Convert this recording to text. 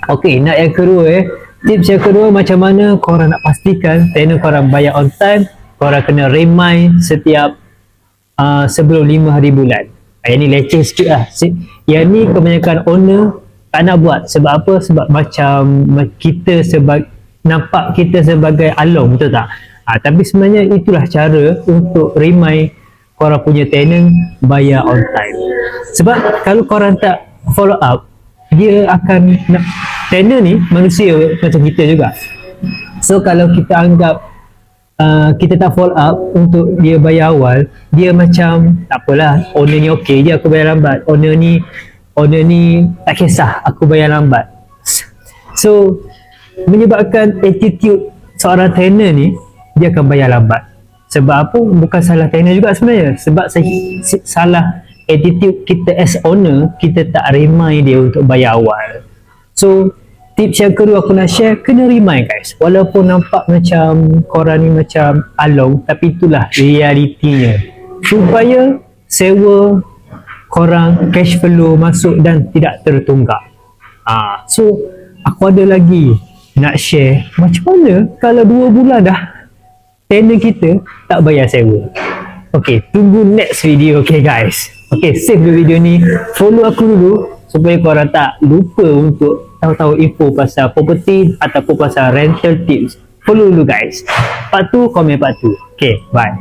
Okey, nak yang kedua tips yang kedua, macam mana korang nak pastikan tenant korang bayar on time. Korang kena remind setiap sebelum 5 hari bulan. Yang ni leceh sikit lah. Yang ni kebanyakan owner tak nak buat. Sebab apa? Sebab macam kita nampak kita sebagai along, betul tak? Tapi sebenarnya itulah cara untuk remind korang punya tenant bayar on time. Sebab kalau korang tak follow up, dia akan tenant ni manusia macam kita juga. So kalau kita anggap kita tak follow up untuk dia bayar awal, dia macam tak apalah, owner ni okey je aku bayar lambat, owner ni tak kisah aku bayar lambat. So menyebabkan attitude seorang tenant ni, dia akan bayar lambat. Sebab apa? Bukan salah tenant juga sebenarnya, sebab salah attitude kita as owner, kita tak remind dia untuk bayar awal. So tips yang kedua aku nak share, kena remind guys. Walaupun nampak macam korang ni macam along, tapi itulah realitinya, supaya sewa korang cash flow masuk dan tidak tertunggak. So aku ada lagi nak share, macam mana kalau 2 bulan dah tenant kita tak bayar sewa. Okay, tunggu next video. Okay guys, okay, save the video ni, follow aku dulu supaya korang tak lupa untuk tahu-tahu info pasal property ataupun pasal rental tips. Follow dulu guys. Part 2, komen part 2. Okay, bye.